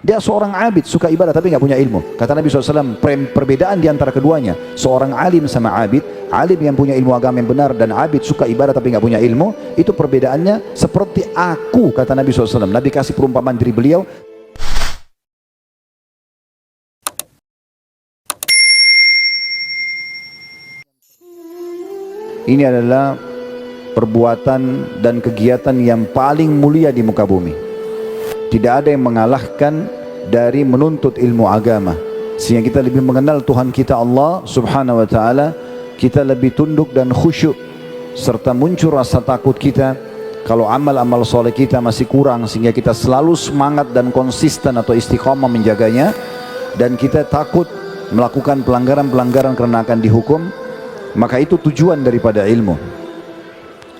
Dia seorang abid, suka ibadah tapi nggak punya ilmu. Kata Nabi SAW, perbedaan di antara keduanya, seorang alim sama abid, alim yang punya ilmu agama yang benar dan abid suka ibadah tapi nggak punya ilmu, itu perbedaannya seperti aku, kata Nabi SAW. Nabi kasih perumpamaan diri beliau. Ini adalah perbuatan dan kegiatan yang paling mulia di muka bumi. Tidak ada yang mengalahkan dari menuntut ilmu agama. Sehingga kita lebih mengenal Tuhan kita Allah subhanahu wa ta'ala. Kita lebih tunduk dan khusyuk. Serta muncul rasa takut kita. Kalau amal-amal soleh kita masih kurang, sehingga kita selalu semangat dan konsisten atau istiqamah menjaganya. Dan kita takut melakukan pelanggaran-pelanggaran karena akan dihukum. Maka itu tujuan daripada ilmu.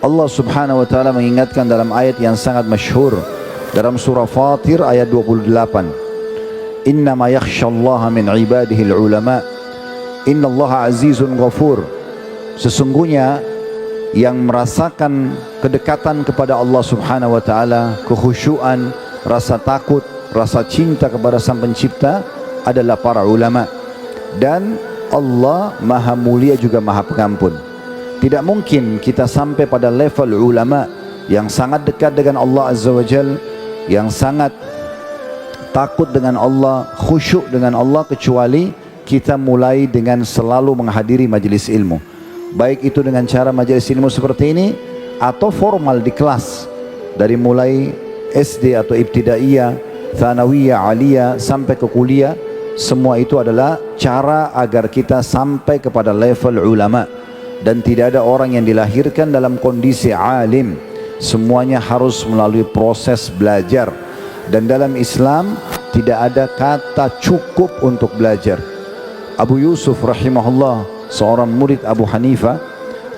Allah subhanahu wa ta'ala mengingatkan dalam ayat yang sangat masyhur dalam surah Fatir ayat 28, innama yakhshallaha min ibadihil ulama innallaha azizun ghafur. Sesungguhnya yang merasakan kedekatan kepada Allah subhanahu wa ta'ala, kekhusyuan, rasa takut, rasa cinta kepada sang pencipta adalah para ulama. Dan Allah maha mulia juga maha pengampun. Tidak mungkin kita sampai pada level ulama yang sangat dekat dengan Allah Azza wa Jal, yang sangat takut dengan Allah, khusyuk dengan Allah, kecuali kita mulai dengan selalu menghadiri majelis ilmu. Baik itu dengan cara majelis ilmu seperti ini, atau formal di kelas. Dari mulai SD atau ibtidaiyah, thanawiyah, aliyah, sampai ke kuliah. Semua itu adalah cara agar kita sampai kepada level ulama. Dan tidak ada orang yang dilahirkan dalam kondisi alim. Semuanya harus melalui proses belajar. Dan dalam Islam tidak ada kata cukup untuk belajar. Abu Yusuf rahimahullah, seorang murid Abu Hanifah,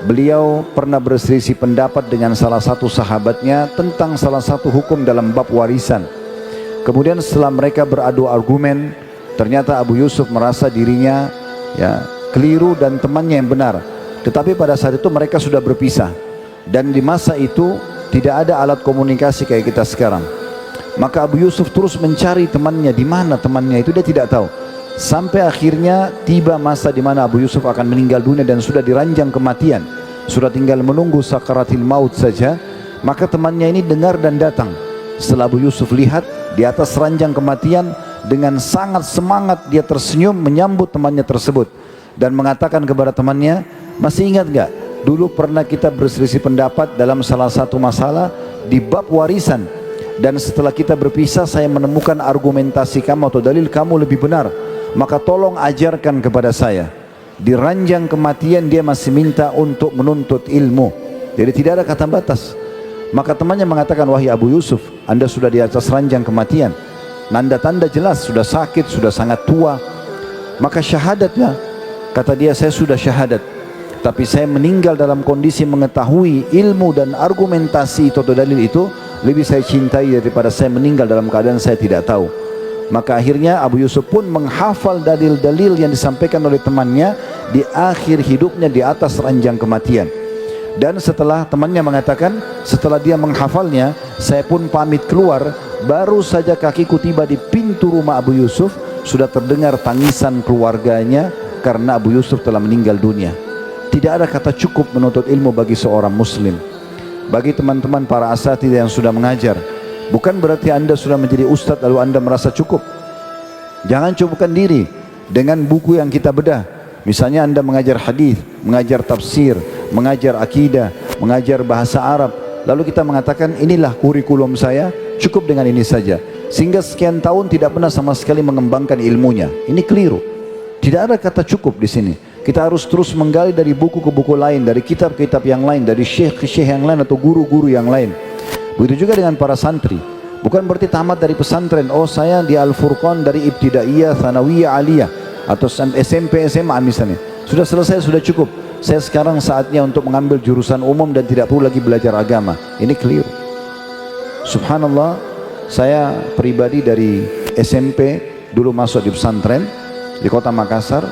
beliau pernah berselisih pendapat dengan salah satu sahabatnya tentang salah satu hukum dalam bab warisan. Kemudian setelah mereka beradu argumen, ternyata Abu Yusuf merasa dirinya keliru dan temannya yang benar. Tetapi pada saat itu mereka sudah berpisah. Dan di masa itu tidak ada alat komunikasi kayak kita sekarang. Maka Abu Yusuf terus mencari temannya. Di mana temannya itu dia tidak tahu. Sampai akhirnya tiba masa di mana Abu Yusuf akan meninggal dunia dan sudah diranjang kematian. Sudah tinggal menunggu sakaratil maut saja. Maka temannya ini dengar dan datang. Setelah Abu Yusuf lihat di atas ranjang kematian, dengan sangat semangat dia tersenyum menyambut temannya tersebut dan mengatakan kepada temannya, masih ingat gak dulu pernah kita berselisih pendapat dalam salah satu masalah di bab warisan, dan setelah kita berpisah saya menemukan argumentasi kamu atau dalil kamu lebih benar, maka tolong ajarkan kepada saya. Di ranjang kematian dia masih minta untuk menuntut ilmu, jadi tidak ada kata batas. Maka temannya mengatakan, wahai Abu Yusuf, anda sudah di atas ranjang kematian, tanda-tanda jelas, sudah sakit, sudah sangat tua. Maka syahadatnya, kata dia, saya sudah syahadat, tapi saya meninggal dalam kondisi mengetahui ilmu dan argumentasi itu atau dalil itu lebih saya cintai daripada saya meninggal dalam keadaan saya tidak tahu. Maka akhirnya Abu Yusuf pun menghafal dalil-dalil yang disampaikan oleh temannya di akhir hidupnya di atas ranjang kematian. Dan setelah temannya mengatakan, setelah dia menghafalnya, saya pun pamit keluar. Baru saja kakiku tiba di pintu rumah Abu Yusuf, sudah terdengar tangisan keluarganya karena Abu Yusuf telah meninggal dunia. Tidak ada kata cukup menuntut ilmu bagi seorang muslim. Bagi teman-teman para asatidzah yang sudah mengajar, bukan berarti anda sudah menjadi ustadz lalu anda merasa cukup. Jangan cukupkan diri dengan buku yang kita bedah. Misalnya anda mengajar hadis, mengajar tafsir, mengajar akidah, mengajar bahasa Arab, lalu kita mengatakan inilah kurikulum saya, cukup dengan ini saja, sehingga sekian tahun tidak pernah sama sekali mengembangkan ilmunya. Ini keliru. Tidak ada kata cukup di sini. Kita harus terus menggali dari buku ke buku lain, dari kitab-kitab yang lain, dari syekh ke syekh yang lain atau guru-guru yang lain. Begitu juga dengan para santri. Bukan berarti tamat dari pesantren, oh saya di Al-Furqan dari ibtidaiyah, thanawiyah, aliyah, atau SMP, SMA misalnya. Sudah selesai, sudah cukup. Saya sekarang saatnya untuk mengambil jurusan umum dan tidak perlu lagi belajar agama. Ini keliru. Subhanallah, saya pribadi dari SMP dulu masuk di pesantren di kota Makassar,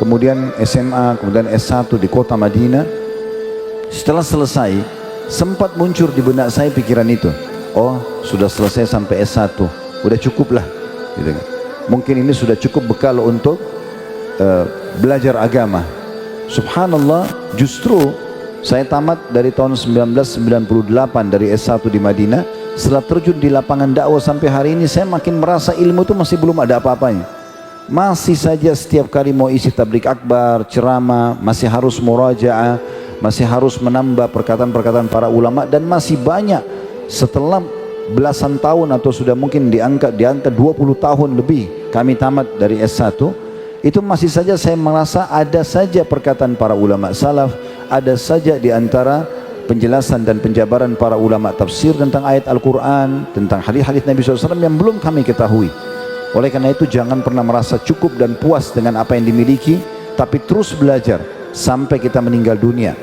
kemudian SMA, kemudian S1 di kota Madinah. Setelah selesai, sempat muncul di benak saya pikiran itu, oh sudah selesai sampai S1, udah cukup lah, gitu kan. Mungkin ini sudah cukup bekal untuk belajar agama. Subhanallah, justru saya tamat dari tahun 1998 dari S1 di Madinah. Setelah terjun di lapangan dakwah sampai hari ini, saya makin merasa ilmu itu masih belum ada apa-apanya. Masih saja setiap kali mau isi tabligh akbar, ceramah, masih harus murajaah, masih harus menambah perkataan-perkataan para ulama, dan masih banyak setelah belasan tahun atau sudah mungkin di angka 20 tahun lebih kami tamat dari S1, itu masih saja saya merasa ada saja perkataan para ulama salaf, ada saja di antara penjelasan dan penjabaran para ulama tafsir tentang ayat Al-Quran, tentang hadis-hadis Nabi SAW yang belum kami ketahui. Oleh karena itu jangan pernah merasa cukup dan puas dengan apa yang dimiliki, tapi terus belajar sampai kita meninggal dunia.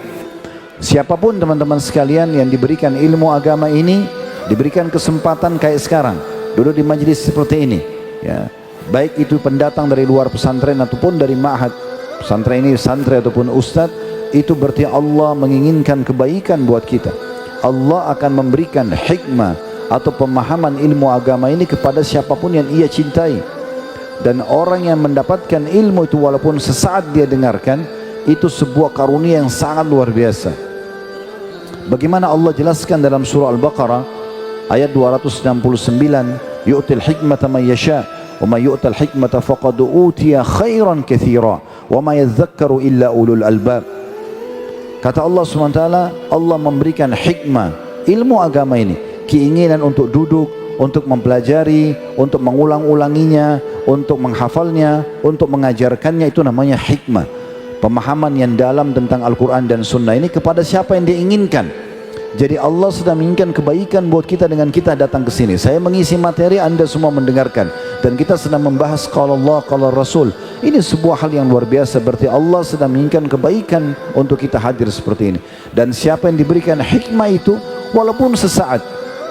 Siapapun teman-teman sekalian yang diberikan ilmu agama ini, diberikan kesempatan kayak sekarang, duduk di majelis seperti ini, ya, baik itu pendatang dari luar pesantren ataupun dari ma'had pesantren ini, santri ataupun ustadz, itu berarti Allah menginginkan kebaikan buat kita. Allah akan memberikan hikmah atau pemahaman ilmu agama ini kepada siapapun yang ia cintai. Dan orang yang mendapatkan ilmu itu walaupun sesaat dia dengarkan, itu sebuah karunia yang sangat luar biasa. Bagaimana Allah jelaskan dalam surah Al-Baqarah ayat 269, yu'til hikmata man yasha wa may yu'tal hikmata faqad utiya khairan katsira wa ma yadhakkaru illa ulul albab. Kata Allah SWT, Allah memberikan hikmah, ilmu agama ini, keinginan untuk duduk, untuk mempelajari, untuk mengulang-ulanginya, untuk menghafalnya, untuk mengajarkannya, itu namanya hikmah. Pemahaman yang dalam tentang Al-Quran dan Sunnah ini kepada siapa yang diinginkan. Jadi Allah sedang menginginkan kebaikan buat kita dengan kita datang ke sini. Saya mengisi materi, Anda semua mendengarkan, dan kita sedang membahas qala Allah, qala Rasul. Ini sebuah hal yang luar biasa. Berarti Allah sedang menginginkan kebaikan untuk kita hadir seperti ini. Dan siapa yang diberikan hikmah itu, walaupun sesaat,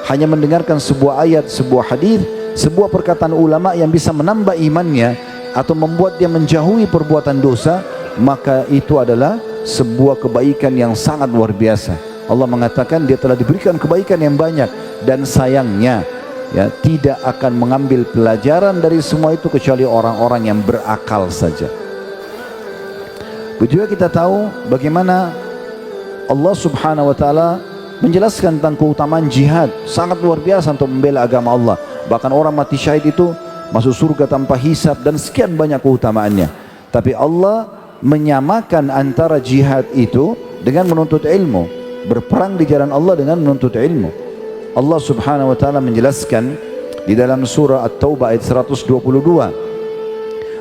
hanya mendengarkan sebuah ayat, sebuah hadis, sebuah perkataan ulama yang bisa menambah imannya atau membuat dia menjauhi perbuatan dosa, maka itu adalah sebuah kebaikan yang sangat luar biasa. Allah mengatakan dia telah diberikan kebaikan yang banyak, dan sayangnya ya, tidak akan mengambil pelajaran dari semua itu kecuali orang-orang yang berakal saja. Juga kita tahu bagaimana Allah Subhanahu wa taala menjelaskan tentang keutamaan jihad, sangat luar biasa untuk membela agama Allah. Bahkan orang mati syahid itu masuk surga tanpa hisab, dan sekian banyak keutamaannya. Tapi Allah menyamakan antara jihad itu dengan menuntut ilmu, berperang di jalan Allah dengan menuntut ilmu. Allah Subhanahu wa taala menjelaskan di dalam surah At-Taubah ayat 122,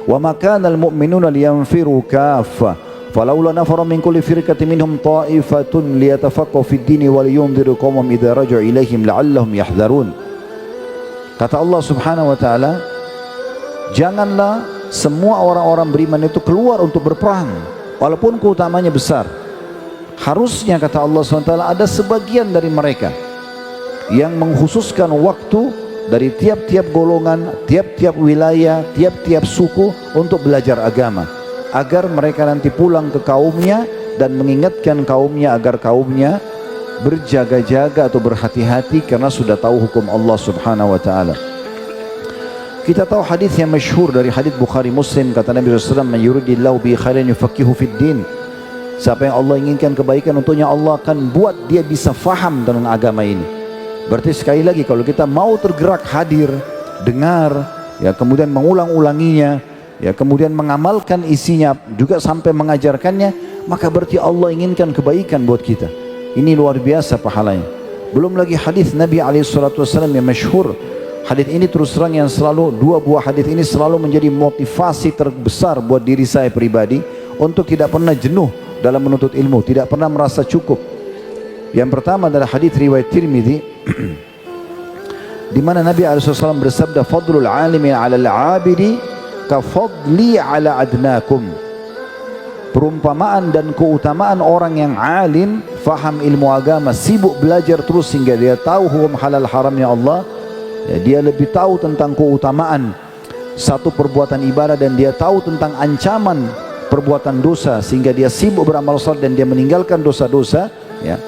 "Wa ma kana al-mu'minuna liyanfiru kaffa, falawla nafara min kulli firqatin minhum ta'ifatun liyatafaqqahu fid-din wa liyunziru qaumahum idza raja'u ilaihim la'allahum yahdharun." Kata Allah Subhanahu wa taala, janganlah semua orang-orang beriman itu keluar untuk berperang walaupun keutamanya besar. Harusnya kata Allah SWT ada sebagian dari mereka yang mengkhususkan waktu dari tiap-tiap golongan, tiap-tiap wilayah, tiap-tiap suku untuk belajar agama, agar mereka nanti pulang ke kaumnya dan mengingatkan kaumnya agar kaumnya berjaga-jaga atau berhati-hati karena sudah tahu hukum Allah Subhanahu wa taala. Kita tahu hadis yang masyhur dari hadis Bukhari Muslim, kata Nabi SAW, "Man yuridillahu bi khairin yufaqihu fid din." Siapa yang Allah inginkan kebaikan untuknya, Allah akan buat dia bisa faham tentang agama ini. Berarti sekali lagi, kalau kita mau tergerak hadir, dengar, ya, kemudian mengulang-ulanginya, ya, kemudian mengamalkan isinya juga sampai mengajarkannya, maka berarti Allah inginkan kebaikan buat kita. Ini luar biasa pahalanya. Belum lagi hadis Nabi SAW yang masyhur. Hadis ini terus terang yang selalu, dua buah hadis ini selalu menjadi motivasi terbesar buat diri saya pribadi untuk tidak pernah jenuh dalam menuntut ilmu, tidak pernah merasa cukup. Yang pertama adalah hadis riwayat Tirmidzi di mana Nabi SAW bersabda, "Fadlul 'alimi 'alal 'abidi ka fadli 'ala adnakum." Perumpamaan dan keutamaan orang yang alim, faham ilmu agama, sibuk belajar terus sehingga dia tahu hukum halal haramnya Allah, ya, dia lebih tahu tentang keutamaan satu perbuatan ibadah, dan dia tahu tentang ancaman perbuatan dosa sehingga dia sibuk beramal saleh dan dia meninggalkan dosa-dosa, ya.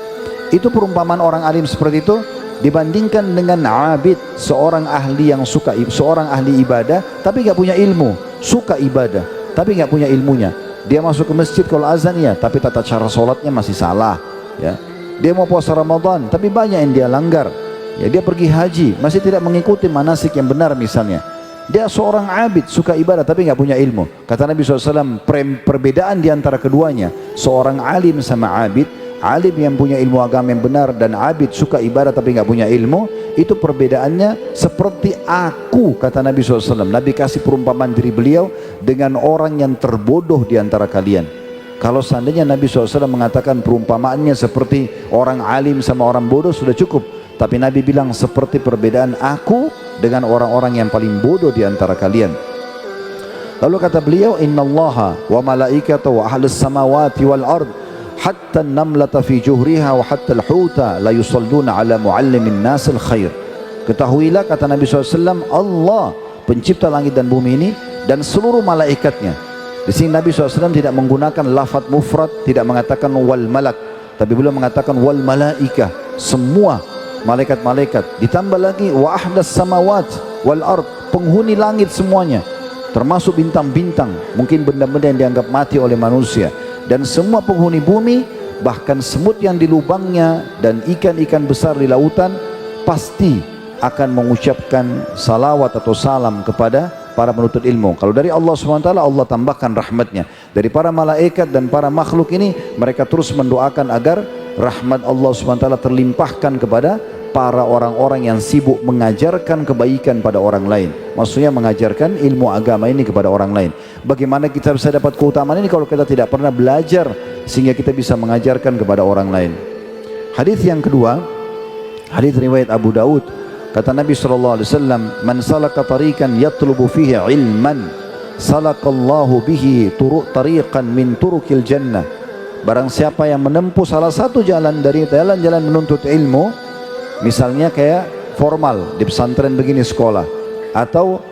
Itu perumpamaan orang alim seperti itu dibandingkan dengan abid, seorang ahli yang suka, seorang ahli ibadah tapi nggak punya ilmu, suka ibadah tapi nggak punya ilmunya. Dia masuk ke masjid kalau azan ya, tapi tata cara sholatnya masih salah ya. Dia mau puasa Ramadan tapi banyak yang dia langgar ya. Dia pergi haji masih tidak mengikuti manasik yang benar misalnya. Dia seorang abid, suka ibadah tapi nggak punya ilmu. Kata Nabi SAW, perbedaan di antara keduanya, seorang alim sama abid, alim yang punya ilmu agama yang benar dan abid suka ibadah tapi nggak punya ilmu, itu perbedaannya seperti aku, kata Nabi SAW. Nabi kasih perumpamaan diri beliau dengan orang yang terbodoh di antara kalian. Kalau seandainya Nabi SAW mengatakan perumpamaannya seperti orang alim sama orang bodoh sudah cukup, tapi Nabi bilang seperti perbedaan aku dengan orang-orang yang paling bodoh di antara kalian. Lalu kata beliau, innallaha wa malaikatahu wa ahlus samawati wal ard hatta an-namlata fi juhriha wa hatta al-huta la yusalluna ala muallimin nasil khair. Ketahuilah, kata Nabi SAW, Allah pencipta langit dan bumi ini dan seluruh malaikatnya. Di sini Nabi SAW tidak menggunakan lafaz mufrad, tidak mengatakan wal malak, tapi beliau mengatakan wal malaikah, semua malaikat-malaikat. Ditambah lagi wa ahdas samawat wal ard, penghuni langit semuanya, termasuk bintang-bintang, mungkin benda-benda yang dianggap mati oleh manusia, dan semua penghuni bumi, bahkan semut yang di lubangnya dan ikan-ikan besar di lautan pasti akan mengucapkan salawat atau salam kepada para penuntut ilmu. Kalau dari Allah SWT, Allah tambahkan rahmatnya. Dari para malaikat dan para makhluk ini, mereka terus mendoakan agar rahmat Allah SWT terlimpahkan kepada para orang-orang yang sibuk mengajarkan kebaikan pada orang lain. Maksudnya mengajarkan ilmu agama ini kepada orang lain. Bagaimana kita bisa dapat keutamaan ini kalau kita tidak pernah belajar sehingga kita bisa mengajarkan kepada orang lain. Hadis yang kedua, hadis riwayat Abu Daud. Kata Nabi SAW, man salaka tariqan yatlubu fihi ilman salakallahu bihi tariqan min turukil jannah. Barang siapa yang menempuh salah satu jalan dari jalan-jalan menuntut ilmu, misalnya kayak formal di pesantren begini sekolah, atau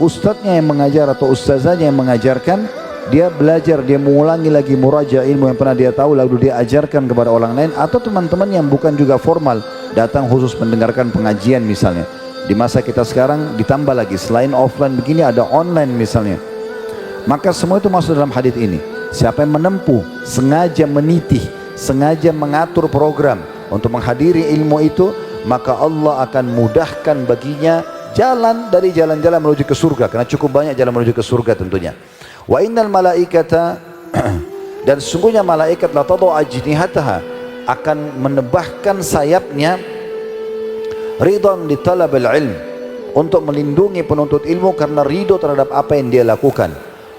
ustadznya yang mengajar atau ustazahnya yang mengajarkan, dia belajar, dia mengulangi lagi muraja ilmu yang pernah dia tahu lalu dia ajarkan kepada orang lain, atau teman-teman yang bukan juga formal datang khusus mendengarkan pengajian misalnya. Di masa kita sekarang ditambah lagi, selain offline begini ada online misalnya. Maka semua itu masuk dalam hadis ini. Siapa yang menempuh, sengaja meniti, sengaja mengatur program untuk menghadiri ilmu itu, maka Allah akan mudahkan baginya jalan dari jalan-jalan menuju ke surga, karena cukup banyak jalan menuju ke surga tentunya. Wa innal malaikata dan sesungguhnya malaikat la tadau ajnihataha, akan menebahkan sayapnya ridhan li talabil ilm, untuk melindungi penuntut ilmu karena ridho terhadap apa yang dia lakukan.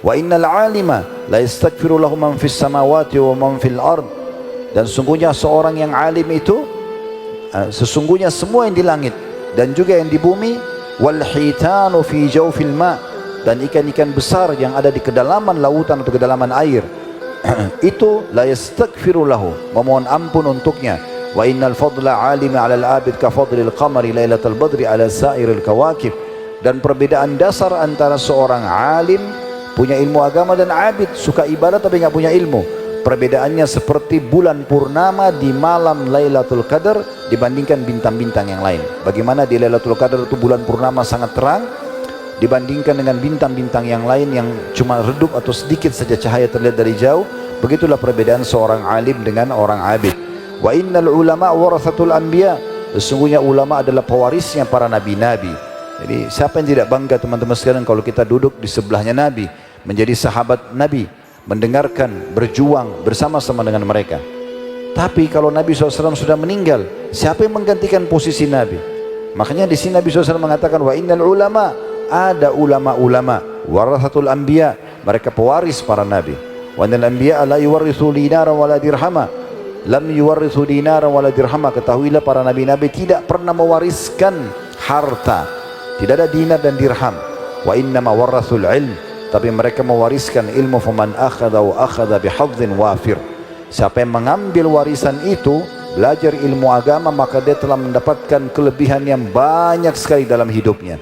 Wa innal alima la yastaghfiru lahu man fis samawati wa man fil ard, dan sesungguhnya seorang yang alim itu, sesungguhnya semua yang di langit dan juga yang di bumi, wal hitanu fi jawfil ma, dan ikan-ikan besar yang ada di kedalaman lautan atau kedalaman air, itu la yastaghfiru lahu, memohon ampun untuknya. Wa innal fadla 'alimi 'ala al-'abid ka fadlil qamari lailatal badri 'ala sa'iril kawakib. Dan perbedaan dasar antara seorang alim punya ilmu agama dan abid suka ibadah tapi nggak punya ilmu, perbedaannya seperti bulan purnama di malam Lailatul Qadar dibandingkan bintang-bintang yang lain. Bagaimana di Lailatul Qadar itu bulan purnama sangat terang dibandingkan dengan bintang-bintang yang lain yang cuma redup atau sedikit saja cahaya terlihat dari jauh. Begitulah perbedaan seorang alim dengan orang abid. Wa innal ulama warathatul anbiya, sesungguhnya ulama adalah pewarisnya para nabi-nabi. Jadi siapa yang tidak bangga teman-teman sekalian kalau kita duduk di sebelahnya Nabi, menjadi sahabat Nabi, mendengarkan, berjuang bersama-sama dengan mereka. Tapi kalau Nabi SAW sudah meninggal, siapa yang menggantikan posisi Nabi? Makanya di sini Nabi SAW mengatakan wa innal ulama, ada ulama-ulama warathatul anbiya, mereka pewaris para nabi. Wa innal anbiya la yuwarithu dinaran wala dirhama, lam yuwarithu dinaran wala dirhama. Ketahuilah para nabi-nabi tidak pernah mewariskan harta, tidak ada dinar dan dirham. Wa innama warathul ilm, tapi mereka mewariskan ilmu. Faman akhadha wa akhadha bihadzin wafir, siapa yang mengambil warisan itu, belajar ilmu agama, maka dia telah mendapatkan kelebihan yang banyak sekali dalam hidupnya.